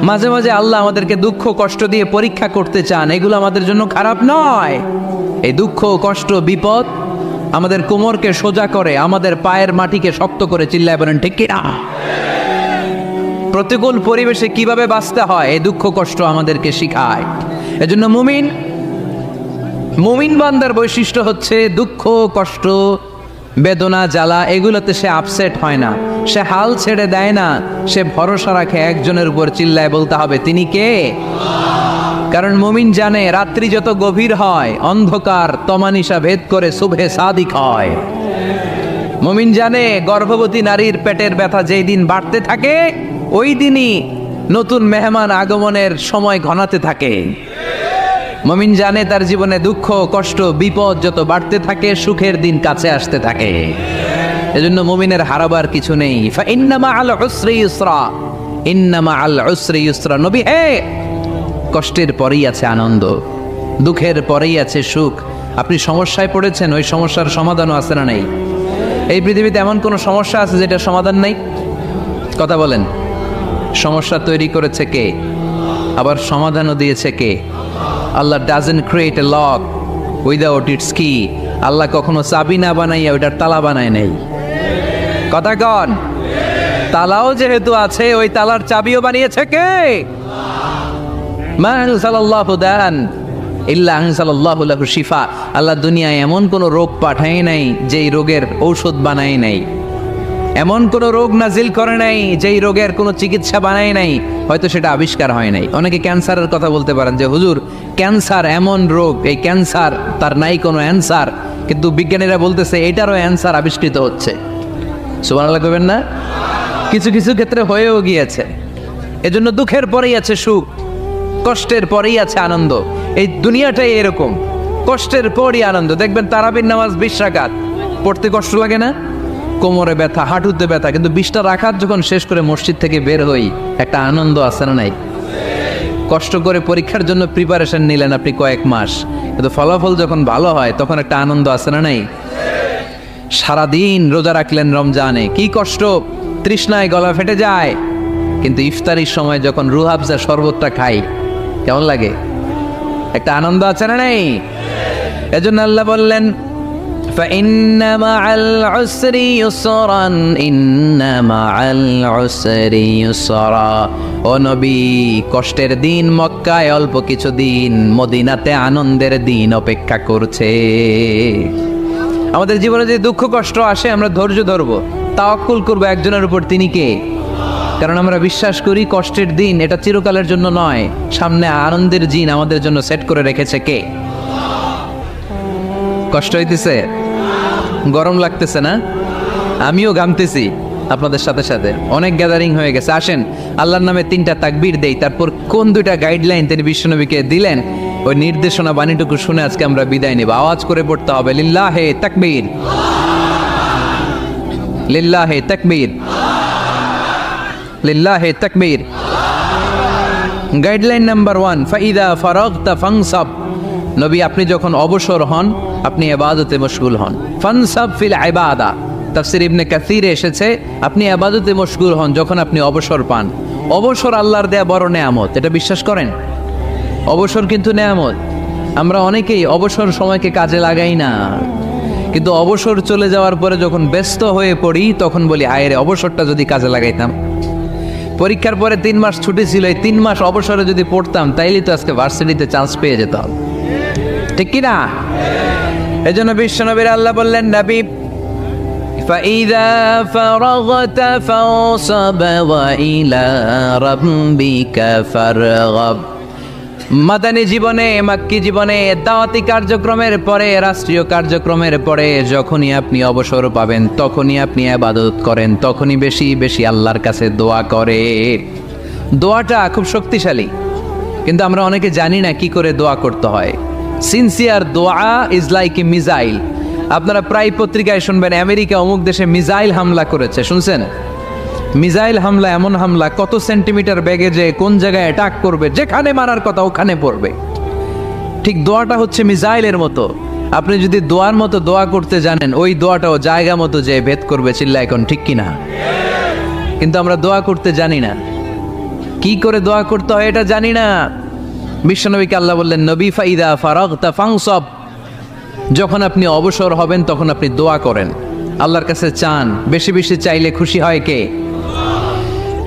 মাঝে মাঝে আল্লাহ আমাদেরকে দুঃখ কষ্ট দিয়ে পরীক্ষা করতে চান, এগুলো আমাদের জন্য খারাপ নয়। এই দুঃখ কষ্ট বিপদ আমাদের কোমরকে সোজা করে, আমাদের পায়ের মাটিকে শক্ত করে, চিল্লায় বলেন ঠিক কি না? প্রতিকূল পরিবেশে কিভাবে বাঁচতে হয় এই দুঃখ কষ্ট আমাদেরকে শিখায়। এজন্য মুমিন বান্দার বৈশিষ্ট্য হচ্ছে দুঃখ কষ্ট বেদনা জ্বালা এগুলোতে সে আপসেট হয় না, সে হাল ছেড়ে দেয় না, সে ভরসা রাখে একজনের উপর, চিল্লায় বলতে হবে তিনি কে? কারণ মুমিন জানে রাত্রি যত গভীর হয় অন্ধকার তমানিসা ভেদ করে সুবহে সাদিক হয়। মুমিন জানে গর্ভবতী নারীর পেটের ব্যথা যেই দিন বাড়তে থাকে ওই দিনই নতুন মেহমান আগমনের সময় ঘনাতে থাকে। মুমিন জানে তার জীবনে দুঃখ কষ্ট বিপদ যত বাড়তে থাকে সুখের দিন কাছে আসতে থাকে। এজন্য মুমিনের হারাবার কিছু নেই। ইন্না মাআল উসরি ইউসরা, ইন্না মাআল উসরি ইউসরা। নবী হে, কষ্টের পরেই আছে আনন্দ, দুঃখের পরেই আছে সুখ। আপনি সমস্যায় পড়েছেন, ওই সমস্যার সমাধানও আছে না নেই? এই পৃথিবীতে এমন কোনো সমস্যা আছে যেটার সমাধান নেই? কথা বলেন। সমস্যা তৈরি করেছে কে? আবার সমাধানও দিয়েছে কে? Allah doesn't create a lock without its key. Allah কখনো চাবি না বানাইয়া ওইটার তালা বানায় নেই। কথা কন। তালাও যেহেতু আছে ওই তালার চাবিও বানিয়েছে কে? মা আনজালাল্লাহু দান ইল্লা আনজালাল্লাহু লাহু শিফা। আল্লাহ দুনিয়ায় এমন কোন রোগ পাঠায় নাই যেই রোগের ঔষধ বানায় নাই, এমন কোন রোগ নাজিল করে নাই যেই রোগের কোনো চিকিৎসা বানায় নাই, হয়তো সেটা আবিষ্কার হয় নাই। অনেকে ক্যান্সারের কথা বলতে পারেন যে হুজুর ক্যান্সার এমন রোগ, এই ক্যান্সার তার নাই কোনো অ্যান্সার, কিন্তু বিজ্ঞানীরা বলতেছে এটারও অ্যান্সার আবিষ্কৃত হচ্ছে। সুবহানাল্লাহ কইবেন না? কিছু কিছু ক্ষেত্রে হয়েও গিয়েছে। এজন্য দুঃখের পরেই আছে সুখ, কষ্টের পরেই আছে আনন্দ। এই দুনিয়াটাই এরকম, কষ্টের পরই আনন্দ। দেখবেন তারাবির নামাজ 20 রাকাত পড়তে কষ্ট লাগে না? কোমরে ব্যথা, হাঁটুতে ব্যথা, কিন্তু 20টা রাকাত যখন শেষ করে মসজিদ থেকে বের হই একটা আনন্দ আছে না নাই? কষ্ট করে পরীক্ষার জন্য প্রিপারেশন নিলেন আপনি কয়েক মাস, কিন্তু ফলাফল যখন ভালো হয় তখন একটা আনন্দ আছে না নাই? সারাদিন রোজা রাখলেন রমজানে, কি কষ্ট, তৃষ্ণায় গলা ফেটে যায়, কিন্তু ইফতারির সময় যখন রুহ আফজা শরবতটা খাই কেমন লাগে? একটা আনন্দ আছে না নাই? এজন্য আল্লাহ বললেন فإن مع العسر يسرا إن مع العسر يسرا। ও নবী, কষ্টের দিন মক্কায় অল্প কিছু দিন, মদিনাতে আনন্দের দিন অপেক্ষা করছে। আমাদের জীবনে যে দুঃখ কষ্ট আসে আমরা ধৈর্য ধরবো, তাওয়াক্কুল করবো একজনের উপর, তিনি কে? কারণ আমরা বিশ্বাস করি কষ্টের দিন এটা চিরকালের জন্য নয়, সামনে আনন্দের দিন আমাদের জন্য সেট করে রেখেছে কে? কষ্ট হইতেছে, গরম লাগতেছে না? আমিও ঘামতেছি আপনাদের সাথে সাথে। অনেক গ্যাদারিং হয়ে গেছে, আসেন আল্লাহর নামে 3টা তাকবীর দেই, তারপর কোন 2টা গাইডলাইন তিনি বিশ্বনবীকে দিলেন ওই নির্দেশনা বাণীটুকু শুনে আজকে আমরা বিদায় নেব। আওয়াজ করে পড়তে হবে লিল্লাহে তাকবীর, লিল্লাহে তাকবীর, লিল্লাহে তাকবীর। গাইডলাইন নাম্বার 1, ফাইদা ফারাগতা ফানসাব। নবী আপনি যখন অবসর হন আপনি ইবাদতে মশগুল হন। ফানসাব ফিল ইবাদা, তাফসীর ইবনে কাসিরে এসেছে আপনি ইবাদতে মশগুল হন যখন আপনি অবসর পান। অবসর আল্লাহর দেয়া বড় নেয়ামত, এটা বিশ্বাস করেন? অবসর কিন্তু নেয়ামত। আমরা অনেকেই অবসর সময়কে কাজে লাগাই না, কিন্তু অবসর চলে যাওয়ার পরে যখন ব্যস্ত হয়ে পড়ি তখন বলি হায় রে, অবসরটা যদি কাজে লাগাইতাম। পরীক্ষার পরে 3 মাস ছুটি ছিল, এই 3 মাস অবসরে যদি পড়তাম তাইলে তো আজকে ভার্সিটিতে চান্স পেয়ে যেতাম, ঠিক কি না? এজন্য বিশ্বনবীর আল্লাহ বললেন নবী ফাইদা ফারাগতা ফানসাব ওয়া ইলা রাব্বিকা ফারগাব। মাদানী জীবনে, মাক্কি জীবনে, দাওয়াতি কার্যক্রমের পরে, রাষ্ট্রীয় কার্যক্রমের পরে যখনই আপনি অবসর পাবেন তখনই আপনি ইবাদত করেন, তখনই বেশি বেশি আল্লাহর কাছে দোয়া করে। দোয়াটা খুব শক্তিশালী, কিন্তু আমরা অনেকে জানি না কি করে দোয়া করতে হয়। সিনসিয়ার দোয়া ইজ লাইক এ মিসাইল। আপনারা প্রায় পত্রিকায় শুনবেন আমেরিকা অমুক দেশে মিসাইল হামলা করেছে, শুনছেন? মিসাইল হামলা এমন হামলা কত সেন্টিমিটার বেগে যে কোন জায়গায় অ্যাটাক করবে, যেখানে মারার কথা ওখানে পড়বে। ঠিক দোয়াটা হচ্ছে মিসাইলের মতো। আপনি যদি দোয়ার মতো দোয়া করতে জানেন ওই দোয়াটাও জায়গা মতো যে ভেদ করবে, চিল্লা এখন ঠিক কিনা? কিন্তু আমরা দোয়া করতে জানি না। কি করে দোয়া করতে হয় এটা জানি না। বিশ্বনবীকে আল্লাহ বললেন, নবী ফাইদা ফারাগতা ফানসব, যখন আপনি অবসর হবেন তখন আপনি দোয়া করেন, আল্লাহর কাছে চান। বেশি বেশি চাইলে খুশি হয় কে?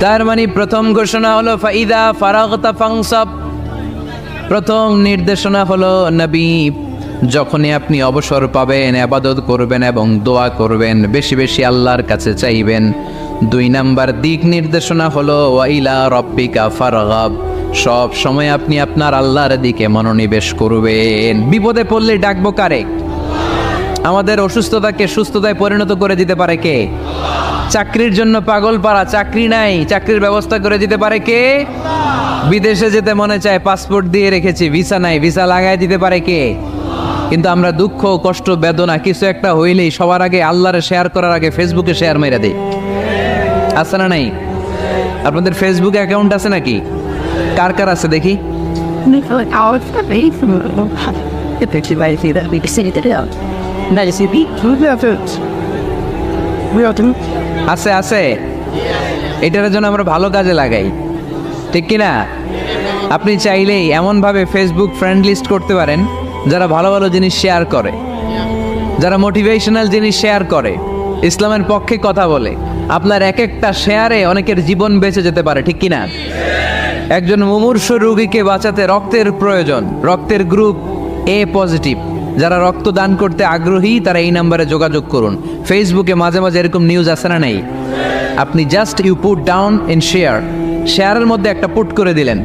তার মানে প্রথম ঘোষণা হলো ফাইদা ফারাগতা ফানসব, প্রথম নির্দেশনা হলো নবী যখনই আপনি অবসর পাবেন ইবাদত করবেন এবং দোয়া করবেন, বেশি বেশি আল্লাহর কাছে চাইবেন। 2 নাম্বার দিক নির্দেশনা হলো ওয়াইলা রব্বিকা ফারগাব, সব সময় আপনি আপনার আল্লাহর দিকে মনোনিবেশ করবেন। বিপদে পড়লে ডাকবো কারে? আমাদের অসুস্থতাকে সুস্থতায় পরিণত করে দিতে পারে কে? চাকরির জন্য পাগল পারা, চাকরি নাই, চাকরির ব্যবস্থা করে দিতে পারে কে? বিদেশে যেতে মনে চায়, পাসপোর্ট দিয়ে রেখেছি, ভিসা নাই, ভিসা লাগাই দিতে পারে কে? কিন্তু আমরা দুঃখ কষ্ট বেদনা কিছু একটা হইলেই সবার আগে আল্লাহরে শেয়ার করার আগে ফেসবুকে শেয়ার মেরে দেই। আছে না নাই? আপনাদের ফেসবুক অ্যাকাউন্ট আছে নাকি? কার কার আছে দেখি? আছে আছে, এটার জন্য আমরা ভালো কাজে লাগাই, ঠিক কিনা? আপনি চাইলেই এমনভাবে ফেসবুক ফ্রেন্ড লিস্ট করতে পারেন যারা ভালো ভালো জিনিস শেয়ার করে, যারা মোটিভেশনাল জিনিস শেয়ার করে, ইসলামের পক্ষে কথা বলে। আপনার এক একটা শেয়ারে অনেকের জীবন বেঁচে যেতে পারে, ঠিক কিনা? একজন মুমূর্ষ রোগীকে বাঁচাতে রক্তের প্রয়োজন, রক্তের গ্রুপ এ পজিটিভ, যারা রক্ত দান করতে আগ্রহী তারা এই নাম্বারে যোগাযোগ করুন। ফেসবুকে মাঝে মাঝে এরকম নিউজ আসে না নাই? আপনি just you put down in share, শেয়ারের মধ্যে একটা পুট করে দিলেন,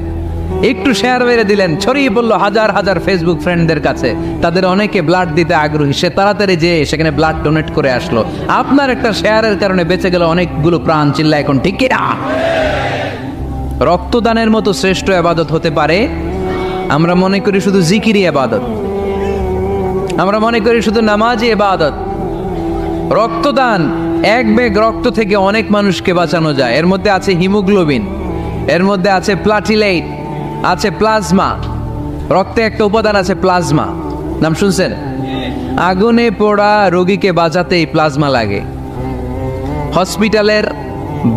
একটু শেয়ার মেরে দিলেন, ছড়িয়ে পড়লো হাজার হাজার ফেসবুক ফ্রেন্ডদের কাছে। তাদের অনেকে ব্লাড দিতে আগ্রহী, সে তাড়াতাড়ি যেয়ে সেখানে ব্লাড ডোনেট করে আসলো। আপনার একটা শেয়ারের কারণে বেঁচে গেল অনেকগুলো প্রাণ। চিল্লা এখন ঠিক কিনা? রক্তদানের মতো শ্রেষ্ঠ ইবাদত হতে পারে? আমরা মনে করি শুধু জিকিরি ইবাদত, আমরা মনে করি শুধু নামাজি ইবাদত। রক্তদান, এক ব্যাগ রক্ত থেকে অনেক মানুষকে বাঁচানো যায়। এর মধ্যে আছে হিমোগ্লোবিন, এর মধ্যে আছে প্লাটিলেট, আছে প্লাজমা। রক্তে একটা উপাদান আছে প্লাজমা, নাম শুনছেন? আগুনে পোড়া রোগীকে বাঁচাতে এই প্লাজমা লাগে। হসপিটালের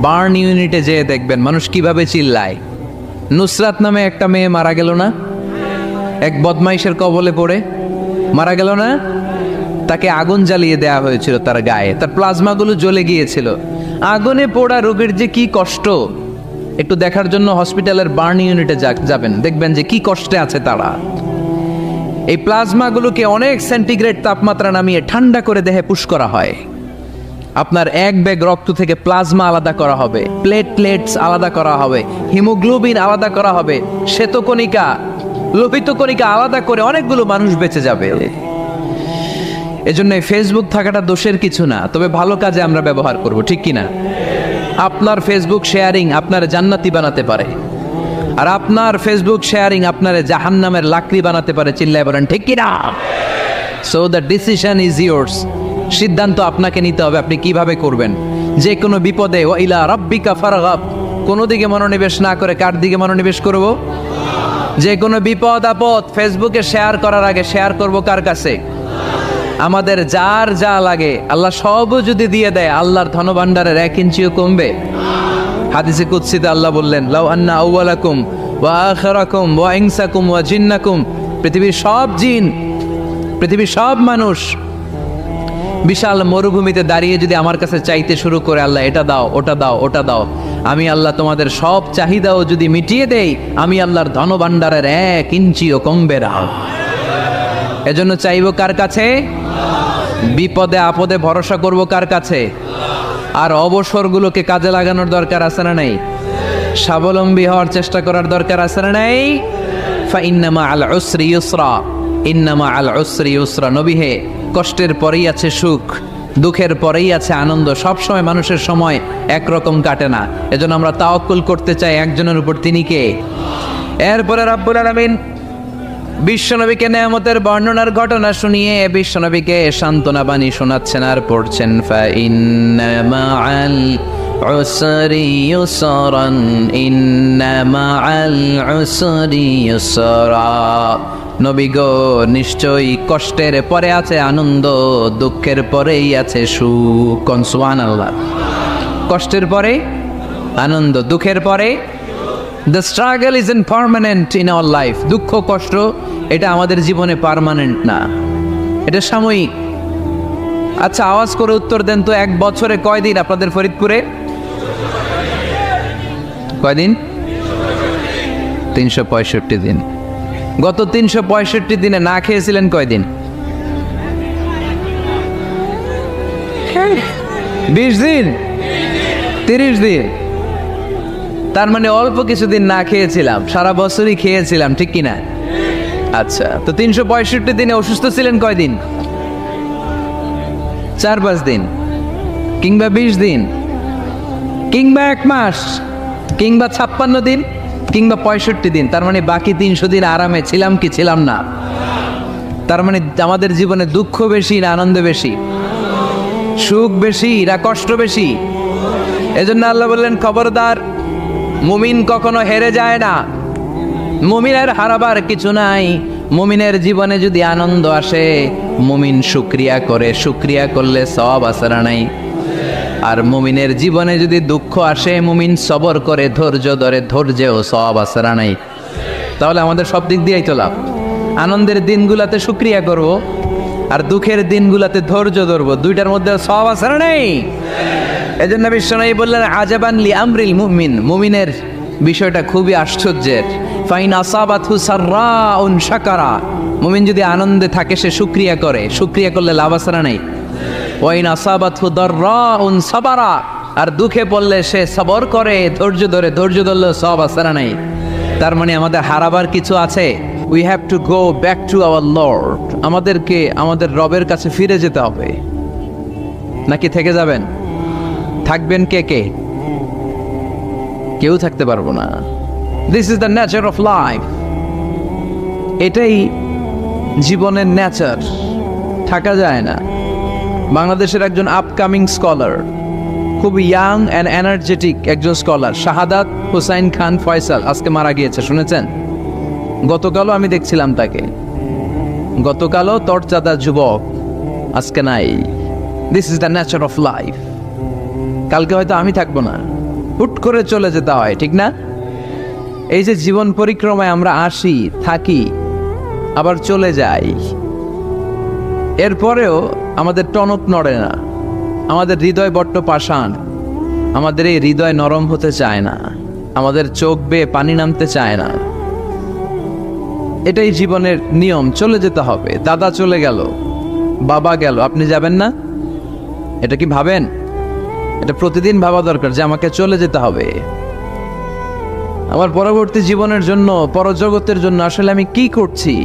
বার্ন ইউনিটে যেয়ে দেখবেন মানুষ কিভাবে চিল্লায়। নুসরাত নামে একটা মেয়ে মারা গেল না, এক বদমাইশের কবলে পড়ে মারা গেল না? তাকে আগুন জ্বালিয়ে দেয়া হয়েছিল তার গায়ে, তার প্লাজমাগুলো জ্বলে গিয়েছিল। আগুনে পোড়া রোগীর যে কি কষ্ট, একটু দেখার জন্য হসপিটালের বার্ন ইউনিটে যাবেন, দেখবেন যে কি কষ্টে আছে তারা। এই প্লাজমাগুলোকে অনেক সেন্টিগ্রেড তাপমাত্রা নামিয়ে ঠান্ডা করে দেহে পুশ করা হয়। আপনার এক ব্যাগ রক্ত থেকে প্লাজমা আলাদা করা হবে, প্লেটলেটস আলাদা করা হবে, হিমোগ্লোবিন আলাদা করা হবে, শ্বেতকণিকা, লোহিত কণিকা আলাদা করে অনেকগুলো মানুষ বেঁচে যাবে। এজন্য ফেসবুক থাকাটা দোষের কিছু না, তবে ভালো কাজে আমরা ব্যবহার করব, ঠিক কিনা? আপনার ফেসবুক শেয়ারিং আপনার জান্নাতি বানাতে পারে, আর আপনার ফেসবুক শেয়ারিং আপনার জাহান্নামের লাকড়ি বানাতে পারে। চিল্লায় বলেন ঠিক কিনা? So the decision is yours, সিদ্ধান্ত আপনাকে নিতে হবে আপনি কিভাবে করবেন। যে কোনো বিপদে ওয়াইলা রাব্বিকা ফারগাব, কোনো দিকে মনোনিবেশ না করে কার দিকে মনোনিবেশ করব? যে কোনো বিপদ আপদ ফেসবুকে শেয়ার করার আগে শেয়ার করব কার কাছে? আমাদের যার যা লাগে আল্লাহ সবও যদি দিয়ে দেয়, আল্লাহর ধনভাণ্ডারের 1 ইঞ্চিও কমবে? হাদিসে কুদসিতে আল্লাহ বললেন, লাউ আন্না আউওয়ালাকুম ওয়া আখিরাকুম ওয়া ইনসাকুম ওয়া জিন্নাকুম, পৃথিবীর সব জিন, পৃথিবীর সব মানুষ বিশাল মরুভূমিতে দাঁড়িয়ে যদি আমার কাছে চাইতে শুরু করে, আল্লাহ এটা দাও, ওটা দাও, ওটা দাও, আমি আল্লাহ তোমাদের সব চাহিদাও যদি মিটিয়ে দেই, আমি আল্লাহর ধনভাণ্ডারের 1 ইঞ্চিও কমবে না। এজন্য চাইবো কার কাছে? বিপদে আপদে ভরসা করব কার কাছে? আর অবসরগুলোকে কাজে লাগানোর দরকার আছে না নাই? স্বাবলম্বী হওয়ার চেষ্টা করার দরকার আছে না নাই? ফাইন্না মাআল উসরি ইউসরা, ইন্না মাআল উসরি ইউসরা। নবী হে, কষ্টের পরেই আছে সুখ, দুঃখের পরেই আছে আনন্দ। সব সময় মানুষের সময় একরকম কাটে না। এজন্য আমরা তাওয়াক্কুল করতে চাই একজনের উপর, তিনি কে? এরপরে রব্বুল আলামিন বিশ্বনবীকে নেয়ামতের বর্ণনার ঘটনা শুনিয়ে বিশ্বনবীকে সান্ত্বনা বাণী শোনাচ্ছেন আর পড়ছেন, ফাইন্না মাআল উসরি ইউসরান, ইন্না মাআল উসরি ইউসরা। নবী গো, নিশ্চয়ই কষ্টের পরে আছে আনন্দ, দুঃখের পরেই আছে সুখ। কোন? সুবহানাল্লাহ। কষ্টের পরে আনন্দ, দুঃখের পরে? The struggle is permanent in our life. দুঃখ কষ্ট এটা আমাদের জীবনে পার্মানেন্ট না, এটা সাময়িক। আচ্ছা, আওয়াজ করে উত্তর দেন তো, এক বছরে কয়দিন আপনাদের ফরিদপুরে? কয়দিন? 365 দিন। গত 365 দিনে না খেয়েছিলেন কয়দিন? 20 দিন, 30 দিন। তার মানে অল্প কিছুদিন না খেয়েছিলাম, সারা বছরই খেয়েছিলাম, ঠিক কিনা? আচ্ছা, তো 365 দিনে অসুস্থ ছিলেন কয়দিন? 4-5 দিন, কিংবা 20 দিন, কিংবা 1 মাস, কিংবা 56 দিন, কিংবা 65 দিন। তার মানে বাকি 300 দিন আরামে ছিলাম কি ছিলাম না? তার মানে আমাদের জীবনে দুঃখ বেশি না আনন্দ বেশি? সুখ বেশি না কষ্ট বেশি? এজন্য আল্লাহ বললেন, খবরদার, মুমিন কখনো হেরে যায় না, মুমিনের হারাবার কিছু নাই। মুমিনের জীবনে যদি আনন্দ আসে, মুমিন শুকরিয়া করে, শুকরিয়া করলে সওয়াব আছে না নাই? আর মুমিনের জীবনে যদি দুঃখ আসে, মুমিন সবর করে, ধৈর্য ধরে, ধৈর্যেও সওয়াব আছে না নাই? তাহলে আমাদের সব দিক দিয়েই তো লাভ। আনন্দের দিনগুলাতে শুকরিয়া করব, আর দুঃখের দিনগুলাতে ধৈর্য ধরবো, দুইটার মধ্যে সওয়াব আছে না নাই? এজন্য বিশ্বনবী বললেন, আজাবান লি আমরিল মুমিন, মুমিনের বিষয়টা খুবই আশ্চর্যের। ফাইন আসাবাতহু সাররাউন শাকারা, মুমিন যদি আনন্দে থাকে সে শুকরিয়া করে, শুকরিয়া করলে লাভ আছে না নাই? ওয়াইন আসাবাতহু দাররাউন সাবারা, আর দুঃখে পড়লে সে সবর করে, ধৈর্য ধরে, ধৈর্য ধরলে সওয়াব আছে না নাই? তার মানে আমাদের হারাবার কিছু আছে। We have to go back to our Lord. আমাদেরকে আমাদের রবের কাছে ফিরে যেতে হবে। নাকি থেকে যাবেন? থাকবেন কে কে? কেউ থাকতে পারবো না। This is the nature of life. এটাই জীবনের নেচার, থাকা যায় না। বাংলাদেশের একজন আপকামিং স্কলার, খুব ইয়াং অ্যান্ড এনার্জেটিক একজন স্কলার, শাহাদাত হুসাইন খান ফয়সাল, আজকে মারা গিয়েছে, শুনেছেন? গতকালও আমি দেখছিলাম তাকে, গতকালও তরচাদা যুবক, আজকে নাই। This is the nature of life. কালকে হয়তো আমি থাকবো না, হুট করে চলে যেতে হয়, ঠিক না? এই যে জীবন পরিক্রমায় আমরা আসি, থাকি, আবার চলে যাই, এরপরেও আমাদের টনক নড়ে না, আমাদের হৃদয় বড্ড পাষাণ, আমাদের এই হৃদয় নরম হতে চায় না, আমাদের চোখ বেয়ে পানি নামতে চায় না। এটাই জীবনের নিয়ম, চলে যেতে হবে। দাদা চলে গেল, বাবা গেল, আপনি যাবেন না? এটা কি ভাবেন? এটা প্রতিদিন ভাবা দরকার যে আমাকে চলে যেতে হবে। আমার পরবর্তী জীবনের জন্য, পরজগতের জন্য আসলে আমি কি করছি?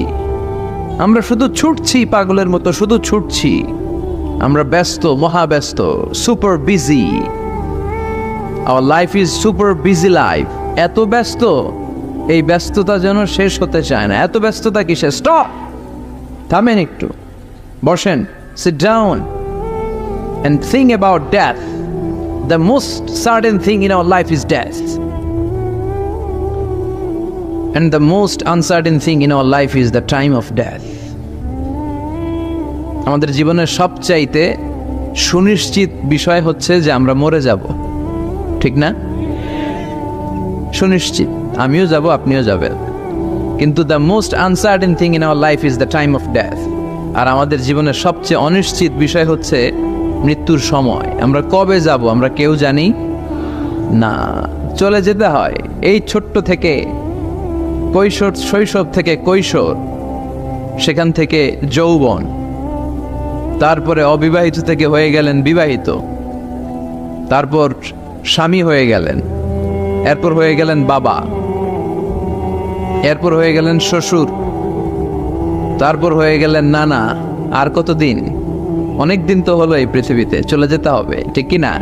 আমরা শুধু ছুটছি, পাগলের মতো শুধু ছুটছি। আমরা ব্যস্ত, মহাব্যস্ত, super busy. Our life is super busy life. এত ব্যস্ত, এই ব্যস্ততা যেন শেষ হতে চায় না। এত ব্যস্ততা কিসে? স্টপ, থামেন একটু, বসেন, sit down and think about death. The most certain thing in our life is death, and the most uncertain thing in our life is the time of death. আমাদের জীবনের সবচাইতে সুনিশ্চিত বিষয় হচ্ছে যে আমরা মরে যাব, ঠিক না? সুনিশ্চিত, আমিও যাব, আপনিও যাবেন। কিন্তু the most uncertain thing in our life is the time of death. আর আমাদের জীবনের সবচেয়ে অনিশ্চিত বিষয় হচ্ছে মৃত্যুর সময়। আমরা কবে যাব আমরা কেউ জানি না। চলে যেতে হয় এই ছোট্ট থেকে, কৈশোর, শৈশব থেকে কৈশোর, সেখান থেকে যৌবন, তারপরে অবিবাহিত থেকে হয়ে গেলেন বিবাহিত, তারপর স্বামী হয়ে গেলেন, এরপর হয়ে গেলেন বাবা, এরপর হয়ে গেলেন শ্বশুর, তারপর হয়ে গেলেন নানা। আর কতদিন? অনেক দিন তো হলো এই পৃথিবীতে, চলে যেতে হবে, ঠিক কি না?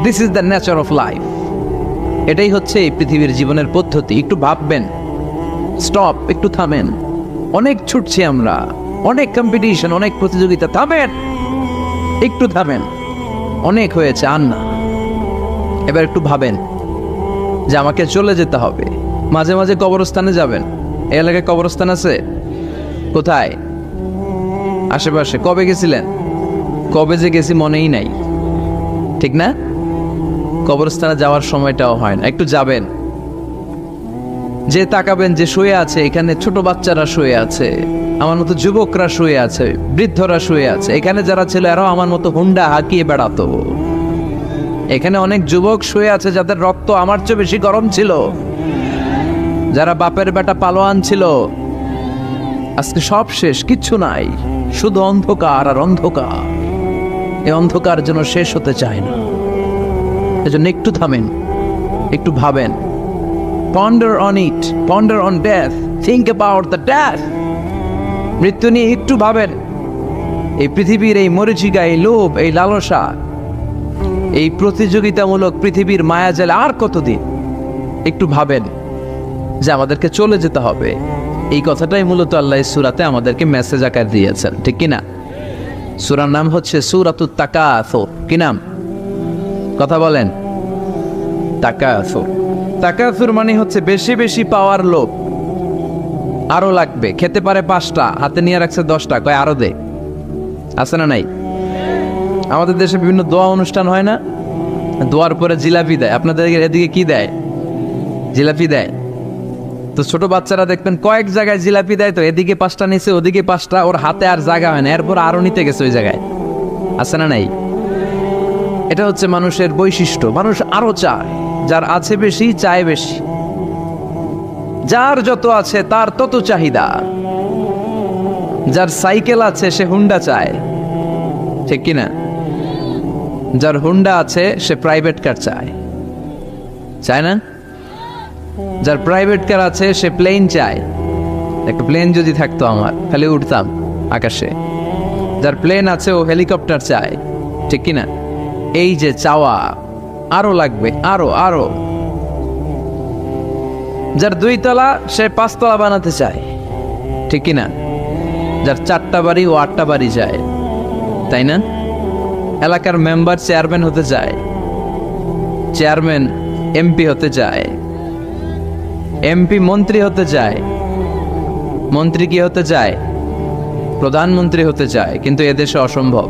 This is the nature of life. এটাই হচ্ছে এই পৃথিবীর জীবনের পদ্ধতি। একটু ভাববেন, স্টপ, একটু থামেন। অনেক ছুটছি আমরা, অনেক কম্পিটিশন, অনেক প্রতিযোগিতা, থামেন, একটু থামেন, অনেক হয়েছে, আর না। এবার একটু ভাবেন যে আমাকে চলে যেতে হবে। মাঝে মাঝে কবরস্থানে যাবেন। এই এলাকায় কবরস্থান আছে? কোথায়? আশেপাশে। কবে গেছিলেন? কবে যে গেছি মনেই নাই, ঠিক না? কবরস্থানে যাওয়ার সময়টাও হয় না। একটু যাবেন, যে তাকাবেন যে শুয়ে আছে, এখানে ছোট বাচ্চারা শুয়ে আছে, আমার মতো যুবকরা শুয়ে আছে, বৃদ্ধরা শুয়ে আছে। এখানে যারা ছিল এরাও আমার মতো হুন্ডা হাঁকিয়ে বেড়াতো। এখানে অনেক যুবক শুয়ে আছে যাদের রক্ত আমার চেয়ে বেশি গরম ছিল, যারা বাপের বেটা পালোয়ান ছিল। আজকে সব শেষ, কিচ্ছু নাই, শুধু অন্ধকার আর অন্ধকার। এই অন্ধকার যেন শেষ হতে চায় না। এজন্য একটু থামেন, একটু ভাবেন। Ponder on it, ponder on death, think about the death. মৃত্যু নিয়ে একটু ভাবেন। এই পৃথিবীর এই মরীচিকা, এই লোভ, এই লালসা, এই প্রতিযোগিতামূলক পৃথিবীর মায়াজালে আর কতদিন? একটু ভাবেন যে আমাদেরকে চলে যেতে হবে। এই কথাটাই মূলত আল্লাহ সূরাতে আমাদেরকে মেসেজ আকার দিয়েছেন, ঠিক কিনা? সূরার নাম হচ্ছে সূরাতুত তাকাসুর। কি নাম? কথা বলেন। তাকাসুর। তাকাসুর মানে হচ্ছে বেশি বেশি পাওয়ার লোভ। আরো লাগবে, খেতে পারে 5টা, হাতে নিয়ে রাখছে 10টা, কয় আরো দে। আছে না নাই? আমাদের দেশে বিভিন্ন দোয়া অনুষ্ঠান হয় না? দোয়ার পরে জিলাপি দেয়। আপনাদের এদিকে কি দেয়? জিলাপি দেয়। তো ছোট বাচ্চারা দেখবেন কয়েক জায়গায় জিলাপি দেয়, তো এদিকে 5টা নিচে, ওদিকে 5টা, ওর হাতে আর জায়গা হয় না, এরপর আরো নিতে গেছে ওই জায়গায়। আছে না নাই? এটা হচ্ছে মানুষের বৈশিষ্ট্য। মানুষ আরো চায়, যার আছে বেশি চায় বেশি। যার যত আছে তার তত চাহিদা। যার সাইকেল আছে সে হুন্ডা চায়, ঠিক কিনা? যার হুন্ডা আছে সে প্রাইভেট কার চায়, চায় না? যার প্রাইভেট কার আছে সে প্লেন চায়। একটা প্লেন যদি থাকতো আমার, খালি উঠতাম আকাশে। যার প্লেন আছে ও হেলিকপ্টার চায়, ঠিক কিনা? এই যে চাওয়া, আরো লাগবে, আরো আরো। যার 2 তলা সে 5 তলা বানাতে চায়, ঠিক কিনা? যার 4টা বাড়ি ও 8টা বাড়ি চায়, তাই না? এলাকার মেম্বার চেয়ারম্যান হতে চায়, চেয়ারম্যান এমপি হতে চায়, এমপি মন্ত্রী হতে চায়, মন্ত্রী কি হতে চায়? প্রধানমন্ত্রী হতে চায়। কিন্তু এদেশে অসম্ভব।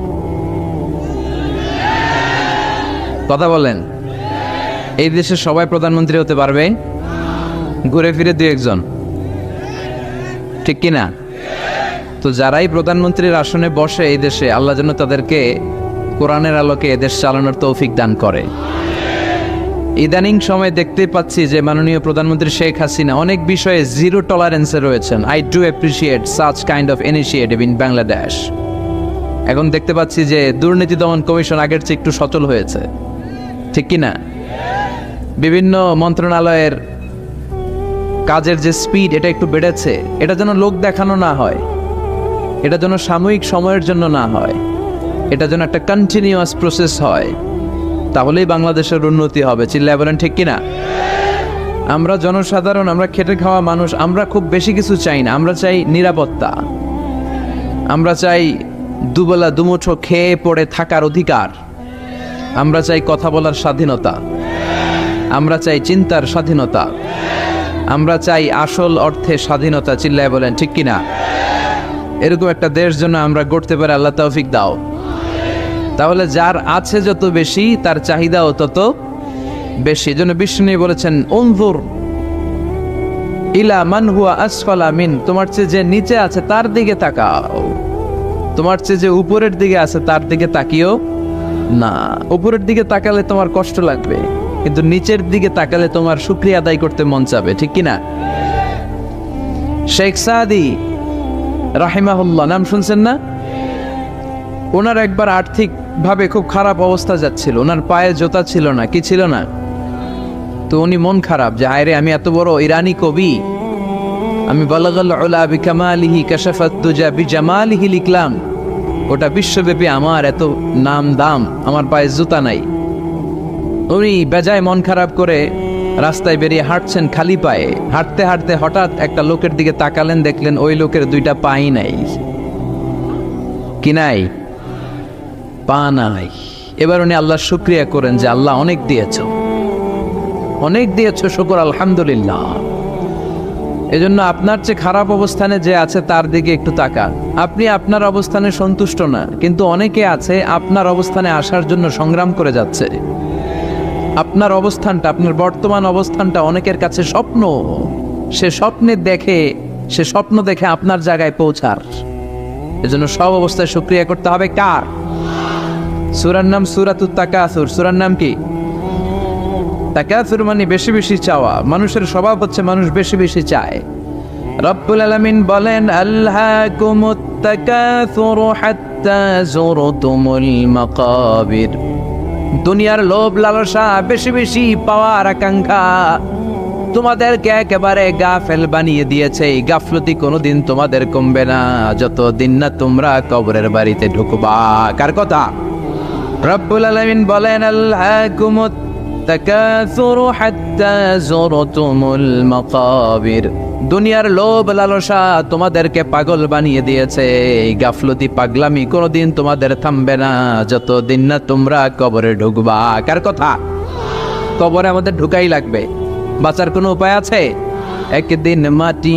কথা বলেন। এই দেশে সবাই প্রধানমন্ত্রী হতে পারবে? ঘুরে ফিরে 2-1 জন, ঠিক কিনা? তো যারাই প্রধানমন্ত্রীর আসনে বসে এই দেশে, আল্লাহ যেন তাদেরকে কোরআনের আলোকে এদেশ চালানোর তৌফিক দান করে। ইদানিং সময় দেখতে পাচ্ছি যে মাননীয় প্রধানমন্ত্রী শেখ হাসিনা অনেক বিষয়ে জিরো টলারেন্সে রয়েছেন। I do appreciate such kind of initiative in Bangladesh. এখন দেখতে পাচ্ছি যে দুর্নীতি দমন কমিশন আগের চেয়ে একটু সচল হয়েছে, ঠিক কিনা? বিভিন্ন মন্ত্রণালয়ের কাজের যে স্পিড, এটা একটু বেড়েছে। এটা যেন লোক দেখানো না হয়, এটা যেন সাময়িক সময়ের জন্য না হয়, এটা যেন একটা কন্টিনিউয়াস প্রসেস হয়। তাহলেই বাংলাদেশের উন্নতি হবে। চিল্লায় বলেন, ঠিক কিনা? আমরা জনসাধারণ, আমরা খেটে খাওয়া মানুষ, আমরা খুব বেশি কিছু চাই না। আমরা চাই নিরাপত্তা, আমরা চাই দুবেলা দুমুঠো খেয়ে পড়ে থাকার অধিকার, আমরা চাই কথা বলার স্বাধীনতা, আমরা চাই চিন্তার স্বাধীনতা, আমরা চাই আসল অর্থে স্বাধীনতা। চিল্লায় বলেন, ঠিক কিনা? এরকম একটা দেশ যেন আমরা গড়তে পারি, আল্লাহ তৌফিক দাও। তাহলে যার আছে যত বেশি, তার চাহিদাও তত বেশি। এজন্য বিষ্ণু বলেছেন, উনজুর ইলা মান হুয়া আসফালা মিন, তোমার চেয়ে যে নিচে আছে তার দিকে তাকাও, তোমার চেয়ে যে উপরের দিকে আছে তার দিকে তাকিও না। উপরের দিকে তাকালে তোমার কষ্ট লাগবে, কিন্তু নিচের দিকে তাকালে তোমার শুকরিয়া আদায় করতে মন চাবে, ঠিক কিনা? শেখ সাদি রাহিমাহুল্লাহ, নাম শুনছেন না? ওনার একবার আর্থিক ভাবে খুব খারাপ অবস্থা যাচ্ছিল, ওনার পায়ে জোতা ছিল না, কি ছিল না? তো উনি মন খারাপ যে হায়রে, আমি এত বড় ইরানি কবি, আমি বালাগাল উলা বিকামালিহি কাশাফাত দুজা বিজামালিহি লিখলাম, ওটা বিশ্বব্যাপী আমার এত নাম দাম, আমার পায়ে জুতা নাই। উনি বেজায় মন খারাপ করে রাস্তায় বেরিয়ে হাঁটছেন খালি পায়ে। হাঁটতে হাঁটতে হঠাৎ একটা লোকের দিকে তাকালেন, দেখলেন ওই লোকের 2টা পাই নাই। কি নাই? পা নাই। এবার উনি আল্লাহর শুকরিয়া করেন যে আল্লাহ অনেক দিয়েছ, অনেক দিয়েছ, শুকর আলহামদুলিল্লাহ। এজন্য আপনার চেয়ে খারাপ অবস্থানে যে আছে তার দিকে একটু তাকান। আপনি আপনার অবস্থানে সন্তুষ্ট না, কিন্তু অনেকে আছে আপনার অবস্থানে আসার জন্য সংগ্রাম করে যাচ্ছে। আপনার অবস্থানটা, আপনার বর্তমান অবস্থানটা অনেকের কাছে স্বপ্ন, সে স্বপ্ন দেখে আপনার জায়গায় পৌঁছার। এজন্য সব অবস্থায় শুকরিয়া করতে হবে কার? সূরার নাম সূরাতুত তাকাসুর। সূরার নাম কি? তাকাসুর মানে বেশি বেশি চাওয়া। মানুষের স্বভাব হচ্ছে মানুষ বেশি বেশি চায়। রব্বুল আলামিন বলেন, আলহাকুমুত তাকাসুর হাত্তা যুরতুমুল মাকাবির। দুনিয়ার লোভ লালসা, বেশি বেশি পাওয়ার আকাঙ্ক্ষা তোমাদেরকে একেবারে গাফেল বানিয়ে দিয়েছে। এই গাফলতি কোনোদিন তোমাদের কমবে না যতদিন না তোমরা কবরের বাড়িতে ঢুকবা। কার কথা? রব্বুল আলামিন বলেন, আলহাকুমুত তাকাসুর হাত্তা যুরতুমুল মাকাবির। দুনিয়ার লোভ লালসা তোমাদেরকে পাগল বানিয়ে দিয়েছে। এই গাফলতি পাগলামি কোনোদিন তোমাদের থামবে না যতদিন না তোমরা কবরে ঢুকবা। কার কথা? কবরে আমাদের ঢুকাই লাগবে, বাঁচার কোনো উপায় আছে? একদিন মাটির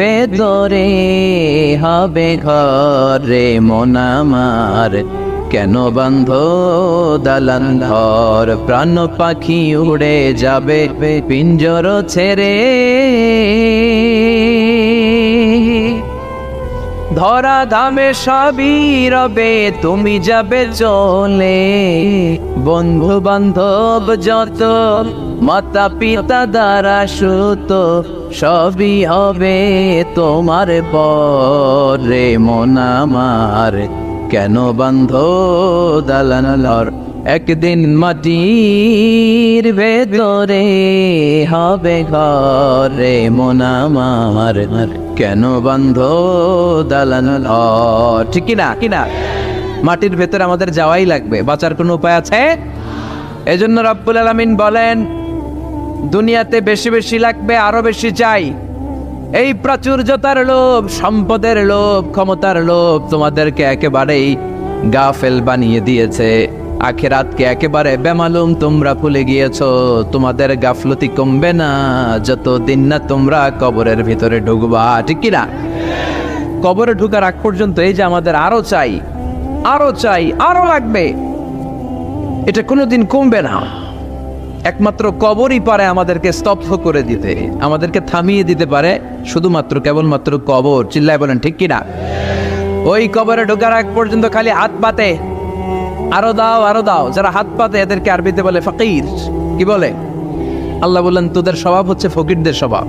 ভেতরে হবে ঘরে মন আমার, কেন বান্ধ দালান ঘর? প্রাণ পাখি উড়ে যাবে পিঞ্জর ছেড়ে, ধরা ধামে সবই রবে তুমি যাবে চলে। বন্ধু বান্ধব যত, মাতা পিতা দ্বারা সুত, সবই হবে তোমার পরে মন আমার, কেন বান্ধ দালান ঘর? একদিন মাটির ভেতরে হবে ঘরে মন আমার, কেন বান্ধ দালান ঘর? ঠিক কিনা? কিনা? মাটির ভেতরে আমাদের যাওয়াই লাগবে, বাঁচার কোনো উপায় আছে? এজন্য রব্বুল আলামিন বলেন, দুনিয়াতে বেশি বেশি লাগবে, আরো বেশি চাই। এই প্রাচুর্যতার লোভ, সম্পদের লোভ, ক্ষমতার লোভ তোমাদেরকে একেবারেই গাফেল বানিয়ে দিয়েছে। আখিরাতকে একেবারে বেমালুম তোমরা ভুলে গিয়েছো। তোমাদের গাফলতি কমবে না যতদিন না তোমরা কবরের ভিতরে ঢুকবা। ঠিক কিনা? কবরে ঢুকার আগ পর্যন্ত এই যে আমাদের আরো চাই, আরো চাই, আরো লাগবে, এটা কোনোদিন কমবে না। একমাত্র কবরই পারে আমাদেরকে স্তব্ধ করে দিতে, আমাদেরকে থামিয়ে দিতে পারে শুধুমাত্র কেবলমাত্র কবর। চিল্লায় বলেন ঠিক কিনা? ওই কবরে ঢোকার আগ পর্যন্ত খালি হাত পাতে, আরো দাও, আরো দাও। যারা হাত পাতে এদেরকে আরবিতে বলে ফকির। কি বলে? আল্লাহ বললেন, তোদের স্বভাব হচ্ছে ফকিরদের স্বভাব।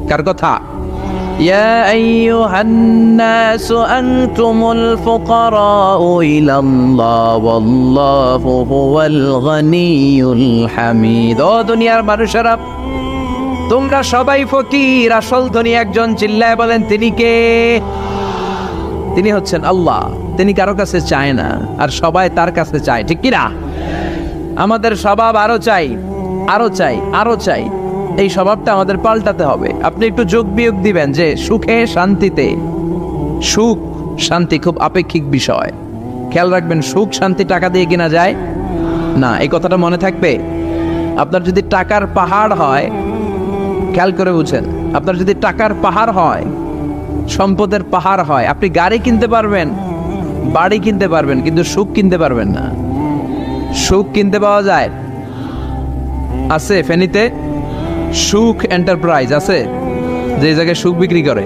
কার কথা? ইয়া আইয়ুহান নাসু আনতুমুল ফুকারাউ ইলাল্লাহ ওয়াল্লাহু হুয়াল গনিয়ুল হামিদ। ও দুনিয়ার মানুষেরা, তোমরা সবাই ফকির, আসল ধনী একজন। চিল্লায় বলেন তিনি কে? তিনি হচ্ছেন আল্লাহ। তিনি কারো কাছে চায় না, আর সবাই তার কাছে চায়। ঠিক কিনা? আমাদের স্বভাব আরো চাই, আরো চাই, আরো চাই। এই স্বভাবটা আমাদের পাল্টাতে হবে। আপনি একটু যোগ বিয়োগ দিবেন যে সুখে শান্তিতে, সুখ শান্তি খুব আপেক্ষিক বিষয়। খেয়াল রাখবেন, সুখ শান্তি টাকা দিয়ে কিনা যায় না। এই কথাটা মনে থাকবে। আপনার যদি টাকার পাহাড় হয়, খেয়াল করে বুঝেন, আপনার যদি টাকার পাহাড় হয়, সম্পদের পাহাড় হয়, আপনি গাড়ি কিনতে পারবেন, বাড়ি কিনতে পারবেন, কিন্তু সুখ কিনতে পারবেন না। সুখ কিনতে পাওয়া যায়? আছে ফেনীতে সুখ এন্টারপ্রাইজ আছে, যে জায়গায় সুখ বিক্রি করে।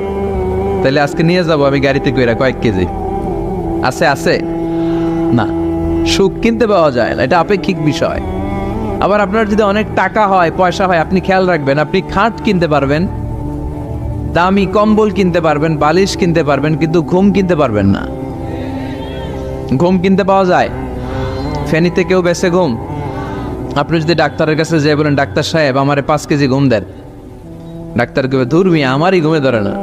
তাহলে আজকে নিয়ে যাব আমি গাড়িতে কইরা কয়েক কেজি। আছে? আছে না। সুখ কিনতে পাওয়া যায় না, এটা আপেক্ষিক বিষয়। আবার আপনার যদি অনেক টাকা হয়, পয়সা হয়, আপনি খেয়াল রাখবেন, আপনি খাট কিনতে পারবেন, দামি কম্বল কিনতে পারবেন, বালিশ কিনতে পারবেন, কিন্তু ঘুম কিনতে পারবেন না। ঘুম কিনতে পাওয়া যায়? ফেনীতে কেউ বেছে ঘুম? আপনি যদি ডাক্তারের কাছে যেয়ে বলেন, ডাক্তার সাহেব আমারে 5 কেজি ঘুম দেন, ডাক্তার কবে, ধুর মিয়া আমারই ঘুমে ধরে না,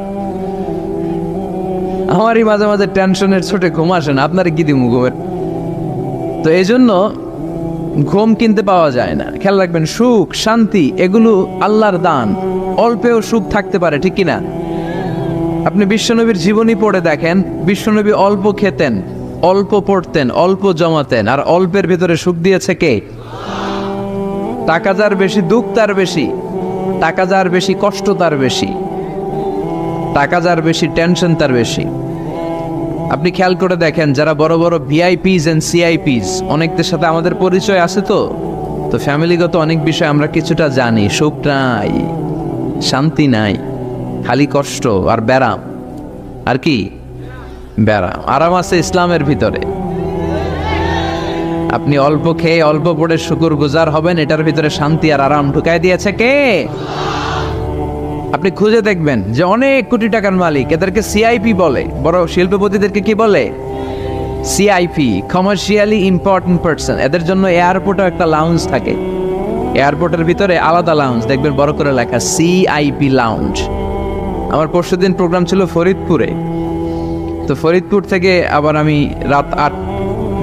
আমারই মাঝে মাঝে টেনশনের ছোটে ঘুম আসে না, আপনার কি দিমু ঘুমের? তো এই জন্য ঘুম কিনতে পাওয়া যায় না। খেয়াল রাখবেন, সুখ শান্তি এগুলো আল্লাহর দান। অল্পেও সুখ থাকতে পারে, ঠিক কিনা? আপনি বিশ্বনবীর জীবনী পড়ে দেখেন, বিশ্বনবী অল্প খেতেন, অল্প পড়তেন, অল্প জমাতেন, আর অল্পের ভিতরে সুখ দিয়েছে কে? টাকা যার বেশি, দুঃখ তার বেশি। টাকা যার বেশি, কষ্ট তার বেশি। টাকা যার বেশি, টেনশন তার বেশি। আপনি খেয়াল করে দেখেন, যারা বড় বড় ভিআইপিস এন্ড সিআইপিস, অনেকদের সাথে আমাদের পরিচয় আছে তো, তো ফ্যামিলিগত অনেক বিষয় আমরা কিছুটা জানি, সুখ নাই, শান্তি নাই, খালি কষ্ট আর ব্যারাম। আর কি ব্যারাম? আরাম আছে ইসলামের ভিতরে। আপনি অল্প খেয়ে অল্প পড়ে শুকর গুজার হবেন, এটার ভিতরে শান্তি আর আরাম ঢুকাই দিয়েছে কে? আপনি খুঁজে দেখবেন যে অনেক কোটি টাকার মালিক, এদেরকে সিআইপি বলে। বড় শিল্পপতিদেরকে কি বলে? CIP, commercially important person. এদের জন্য এয়ারপোর্টে একটা লাউঞ্জ থাকে, এয়ারপোর্টের ভিতরে আলাদা লাউঞ্জ, দেখবেন বড় করে লেখা সিআইপি লাউঞ্জ। আমার পরশুদিন প্রোগ্রাম ছিল ফরিদপুরে, তো ফরিদপুর থেকে আবার আমি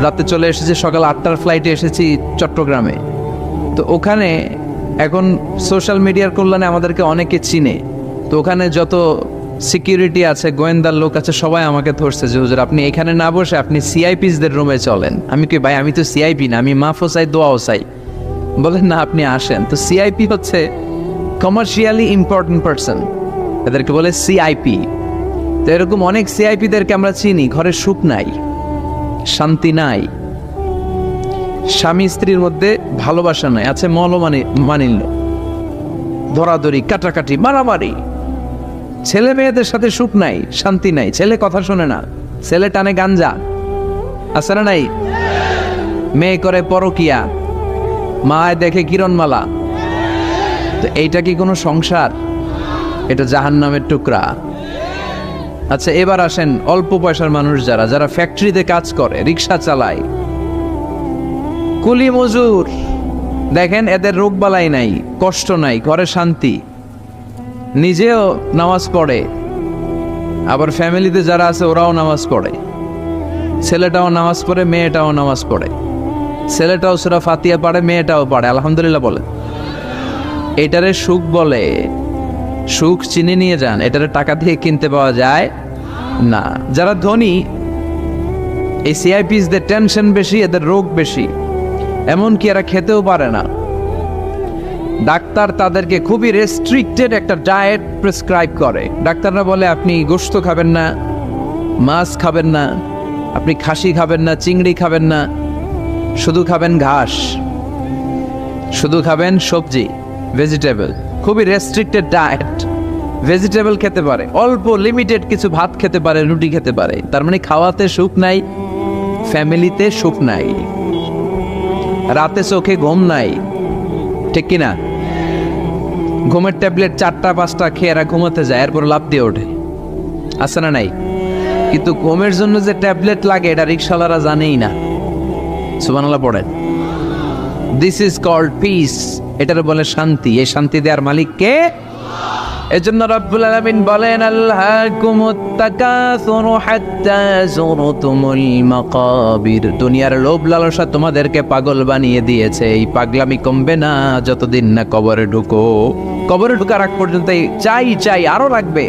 রাতে চলে এসেছি, সকাল 8টার ফ্লাইটে এসেছি চট্টগ্রামে। তো ওখানে এখন সোশ্যাল মিডিয়ার কল্যাণে আমাদেরকে অনেকে চিনে, তো ওখানে যত সিকিউরিটি আছে, গোয়েন্দার লোক আছে, সবাই আমাকে ধরছে যে হুজুর আপনি এখানে না বসে আপনি সিআইপিসদের রুমে চলেন। আমি কি ভাই, আমি তো সিআইপি না, আমি মাফও চাই দোয়াও চাই। বলেন না আপনি আসেন। তো সিআইপি হচ্ছে কমার্শিয়ালি ইম্পর্টেন্ট পারসন, এদেরকে বলে সিআইপি। তো এরকম অনেক সিআইপিদেরকে আমরা চিনি, ঘরে সুখ নাই, শান্তি নাই, স্বামী স্ত্রীর মধ্যে ভালোবাসা নাই, আছে মানিল্য, ধরাধরি, কাটাকাটি, মারামারি। ছেলে মেয়েদের সাথে সুখ নাই, শান্তি নাই, ছেলে কথা শোনে না, ছেলে টানে গাঞ্জা, আছে না নাই? মেয়ে করে পরকিয়া, মায় দেখে কিরণমালা। তো এইটা কি কোনো সংসার? এটা জাহান্নামের টুকরা। আচ্ছা এবার আসেন অল্প পয়সার মানুষ যারা যারা ফ্যাক্টরিতে কাজ করে, রিক্সা চালায়, কুলি মজুর, দেখেন এদের রোগবালাই নাই, কষ্ট নাই, ঘরে শান্তি, নিজেও নামাজ পড়ে, আবার ফ্যামিলিতে যারা আছে ওরাও নামাজ পড়ে, ছেলেটাও নামাজ পড়ে, মেয়েটাও নামাজ পড়ে, ছেলেটাও সূরা ফাতিহা পড়ে, মেয়েটাও পড়ে, আলহামদুলিল্লাহ বলে। এটারে সুখ বলে। সুখ চিনে নিয়ে যান, এটারে টাকা দিয়ে কিনতে পাওয়া যায় না। যারা ধনী, এই সিআইপিসদের টেনশন বেশি, এদের রোগ বেশি, এমনকি এরা খেতেও পারে না। ডাক্তার তাদেরকে খুবই রেস্ট্রিক্টেড একটা ডায়েট প্রেসক্রাইব করে। ডাক্তাররা বলে আপনি গোশত খাবেন না, মাছ খাবেন না, আপনি খাসি খাবেন না, চিংড়ি খাবেন না, শুধু খাবেন ঘাস, শুধু খাবেন সবজি, ভেজিটেবল। খুবই রেস্ট্রিক্টেড ডায়েট। ভেজিটেবল খেতে পারে, অল্প লিমিটেড কিছু ভাত খেতে পারে, রুটি খেতে পারে। তার মানে খাওয়াতে সুখ নাই, ফ্যামিলিতে সুখ নাই, রাতে চোখে ঘুম নাই, ঠিক কিনা? ঘুমের ট্যাবলেট 4টা-5টা খেয়ে এরা ঘুমাতে যায়, এরপর লাফ দিয়ে ওঠে, আছে না নাই? কিন্তু ঘুমের জন্য যে ট্যাবলেট লাগে এটা রিক্সাওয়ালারা জানেই না। সুবহানাল্লাহ পড়েন। দিস ইজ কল্ড পিস, এটার বলে শান্তি। এই শান্তি দেওয়ার মালিক কে? এজন্য রব্বুল আলামিন বলেন আল্লাহকুমুত তাকাসুরু হাত্তা যুরতুমুল মাকাবির। দুনিয়ার লোভ লালসা তোমাদেরকে পাগল বানিয়ে দিয়েছে। এই পাগলামি কমবে না যতদিন না কবরে ঢুকো। কবরে ঢোকার আগ পর্যন্ত চাই চাই আরো লাগবে,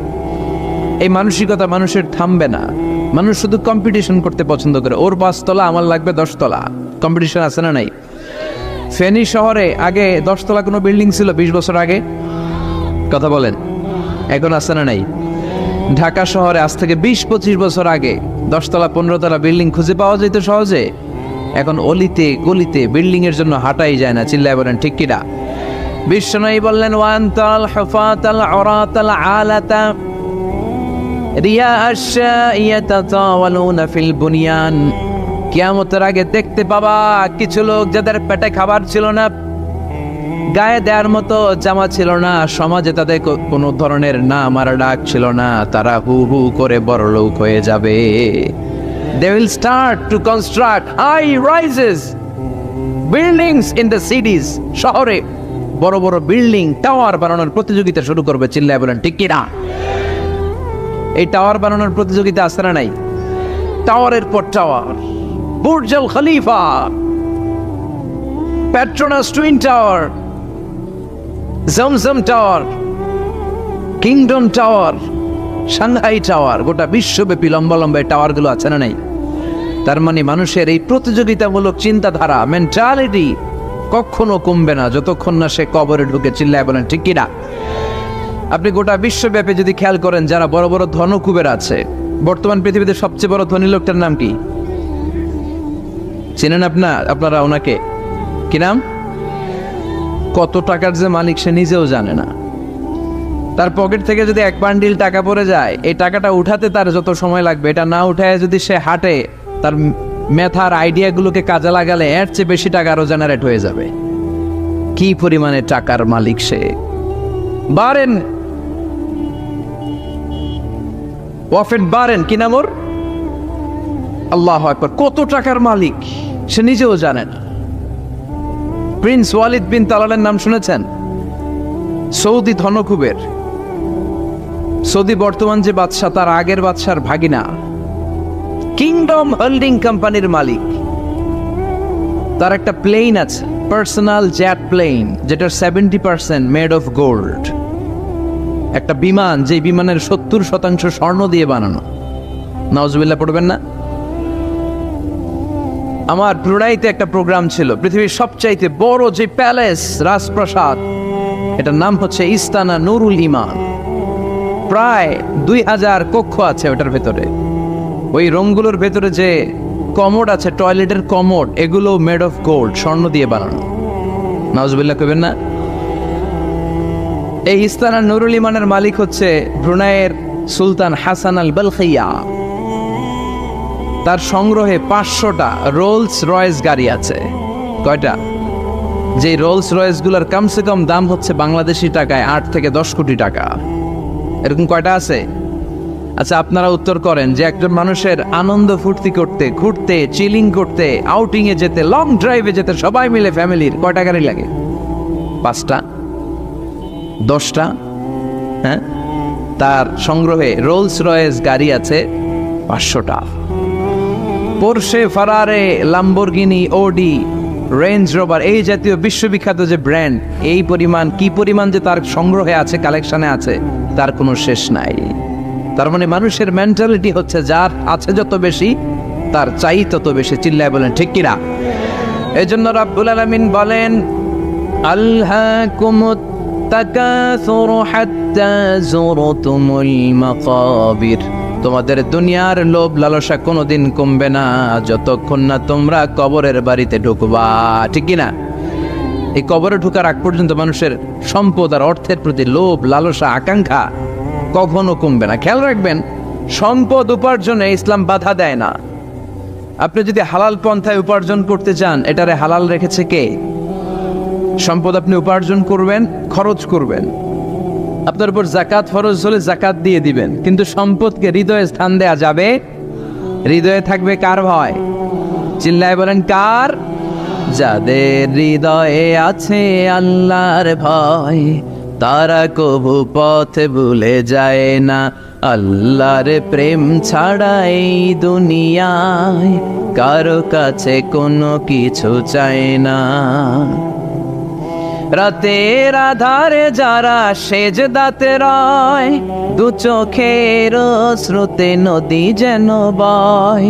এই মানসিকতা মানুষের থামবে না। মানুষ শুধু কম্পিটিশন করতে পছন্দ করে, ওর 5 তলা আমার লাগবে 10 তলা। কম্পিটিশন আছে না নাই? ফেনী শহরে আগে 10 তলা কোনো বিল্ডিং ছিল 20 বছর আগে? কথা বলেন, এখন আছে না নাই? ঢাকা শহরে আজ থেকে 20-25 বছর আগে 10 তলা 15 তলা বিল্ডিং খুঁজে পাওয়া যেত সহজে। এখন অলিতে গলিতে বিল্ডিং এর জন্য হাঁটাই যায় না। চিল্লায় বলেন ঠিক কিনা? বিশ্বনবী বললেন ওয়ান্তাল হুফাতাল উরাতাল আলাতা রিয়া আশ-শাইয়াতাতাওয়ালুনা ফিল বুনিয়ান। কিয়ামতের আগে দেখতে পাবা কিছু লোক যাদের পেটে খাবার ছিল না, গায়ে দেওয়ার মতো জামা ছিল না, সমাজে তাদের কোনো ধরনের নাম আর ডাক ছিল না, তারা হু হু করে বড়লোক হয়ে যাবে। They will start to construct high rises buildings in the cities. শহরে বড় বড় বিল্ডিং, টাওয়ার বানানোর প্রতিযোগিতা শুরু করবে। চিল্লায় বলেন ঠিক কিনা? এই টাওয়ার বানানোর প্রতিযোগিতা আছে না নাই? টাওয়ারের পর tower, Burj Al Khalifa, Petronas twin tower, Zamzam tower, kingdom tower, Shanghai tower, গোটা বিশ্বব্যাপী লম্বা লম্বা টাওয়ার গুলো আছে না নাই? তার মানে মানুষের এই প্রতিযোগিতামূলক চিন্তাধারা, মেন্টালিটি কখনো কমবে না যতক্ষণ না সে কবরে ঢুকে। চিল্লায় বলেন ঠিক কিনা? আপনি গোটা বিশ্বব্যাপী যদি খেয়াল করেন, যারা বড় বড় ধনকুবের আছে, বর্তমান পৃথিবীতে সবচেয়ে বড় ধনী লোকটার নাম কি চেনেন আপনারা ওনাকে? কি নাম? কত টাকার যে মালিক সে নিজেও জানে না। তার পকেট থেকে যদি এক বান্ডিল টাকা পড়ে যায়, এই টাকাটা উঠাতে তার যত সময় লাগবে, এটা না উঠায় যদি সে হাঁটে, তার মেথার আইডিয়াগুলোকে কাজে লাগালে এর চেয়ে বেশি টাকা আরো জেনারেট হয়ে যাবে। কি পরিমাণে টাকার মালিক সে! বারেন ওয়াফেট বারেন, কি নাম ওর? আল্লাহু আকবার! কত টাকার মালিক সে নিজেও জানে না। প্রিন্স ওয়ালিদ বিন তালালের নাম শুনেছেন? সৌদি ধনকুবের, সৌদি বর্তমান যে বাদশাহ তার আগের বাদশার ভাগিনা, কিংডম হোল্ডিং কোম্পানির মালিক। তার একটা প্লেন আছে, পার্সোনাল জেট প্লেন, যেটার 70% মেড অফ গোল্ড। একটা বিমান, যে বিমানের 70% স্বর্ণ দিয়ে বানানো। নাউজুবিল্লাহ পড়বেন না? আমার ব্রুনাইতে একটা প্রোগ্রাম ছিল, পৃথিবীর সবচাইতে বড় যে প্যালেস, রাজপ্রাসাদ, এটার নাম হচ্ছে ইস্তানা নুরুল ইমান। প্রায় 2000 কক্ষ আছে ওটার ভেতরে। ওই রুমগুলোর ভেতরে যে কমোড আছে, টয়লেটের কমোড, এগুলো মেড অফ গোল্ড, স্বর্ণ দিয়ে বানানো। নাউজুবিল্লাহ কইবেন না? এই ইস্তানা নুরুল ইমানের মালিক হচ্ছে ব্রুনাইয়ের সুলতান হাসান আল বলখিয়া। তার সংগ্রহে 500টা রোলস রয়েস গাড়ি আছে। কয়টা? যে রোলস রয়েস গুলার কমসে কম দাম হচ্ছে বাংলাদেশি টাকায় 8 থেকে 10 কোটি টাকা। এরকম কয়টা আছে? আচ্ছা, আপনারা উত্তর করেন যে একজন মানুষের আনন্দ ফুর্তি করতে, ঘুরতে, চিলিং করতে, আউটিং এ যেতে, লং ড্রাইভে যেতে সবাই মিলে ফ্যামিলির কয়টা গাড়ি লাগে? 5টা? 10টা? হ্যাঁ, তার সংগ্রহে রোলস রয়েস গাড়ি আছে 500টা। পোরশে, ফারারে, লাম্বরগিনি, ওডি, রেঞ্জ রোভার, এই জাতীয় বিশ্ববিখ্যাত যে ব্র্যান্ড, এই পরিমাণ, কি পরিমাণ যে তার সংগ্রহে আছে, কালেকশনে আছে, তার কোনো শেষ নাই। তার মানে মানুষের মেন্টালিটি হচ্ছে যার আছে যত বেশি, তার চাই তত বেশি। চিল্লায় বলেন ঠিক কিনা? এই জন্য রাব্বুল আলামিন বলেন, আল্হাকুমুত তাকাসুরু হাত্তা যুরতুমুল মাকাবির। তোমাদের দুনিয়ার লোভ লালসা কোনোদিন কমবে না যতক্ষণ না তোমরা কবরের বাড়িতে ঢুকবা। ঠিক কিনা? এই কবরে ঢুকার আগ পর্যন্ত মানুষের সম্পদ আর অর্থের প্রতি লোভ লালসা আকাঙ্ক্ষা কখনো কমবে না। খেয়াল রাখবেন, সম্পদ উপার্জনে ইসলাম বাধা দেয় না। আপনি যদি হালাল পন্থায় উপার্জন করতে চান, এটারে হালাল রেখেছে কে? সম্পদ আপনি উপার্জন করবেন, খরচ করবেন, আপনার উপর জাকাত ফরজ হলে জাকাত দিয়ে দিবেন, কিন্তু সম্পদকে হৃদয়ে স্থান দেয়া যাবে? হৃদয়ে থাকবে কার ভয়? চিল্লায় বলেন কার? যাদের হৃদয়ে আছে আল্লাহর ভয়, তারা কবু পথ ভুলে যায় না। আল্লাহর প্রেম ছাড়া এই দুনিয়ায় কারো কাছে কোনো কিছু চায় না। রাতের আধারে যারা সেজদাতে রয়, দু চোখের স্রোতে নদী যেন বয়।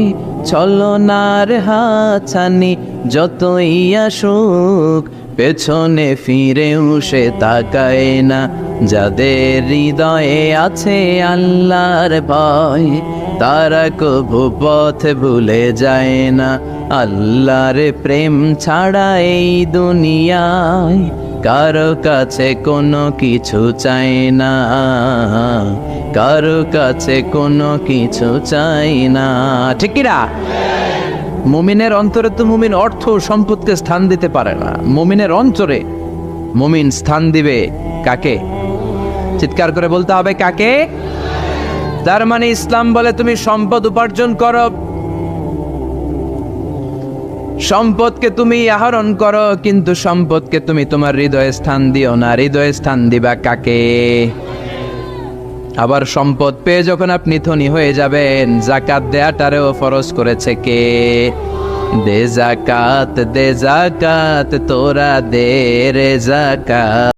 ছলনার হাতছানি যতই আসুক, পেছনে ফিরেও সে তাকায় না। যাদের হৃদয়ে আছে আল্লাহর ভয়, তারা কবু পথ ভুলে যায় না। আল্লাহর প্রেম ছাড়া এই দুনিয়ায় কারো কাছে কোনো কিছু চাই না, কারো কাছে কোনো কিছু চাই না। ঠিক কিনা? মুমিনের অন্তরে তো মুমিন অর্থ সম্পদকে স্থান দিতে পারে না। মুমিনের অন্তরে মুমিন স্থান দিবে কাকে? চিৎকার করে বলতে হবে কাকে? তার মানে ইসলাম বলে তুমি সম্পদ উপার্জন করো, সম্পদকে তুমি আহরণ করো, কিন্তু সম্পদকে তুমি তোমার হৃদয়ে স্থান দিও না। হৃদয়ে স্থান দিবা কাকে? আবার সম্পদ পেয়ে যখন আপনি ধনী হয়ে যাবেন, জাকাত দেয়াটারেও ফরজ করেছে কে? দে জাকাত, দে জাকাত, তোরা দে রে জাকাত।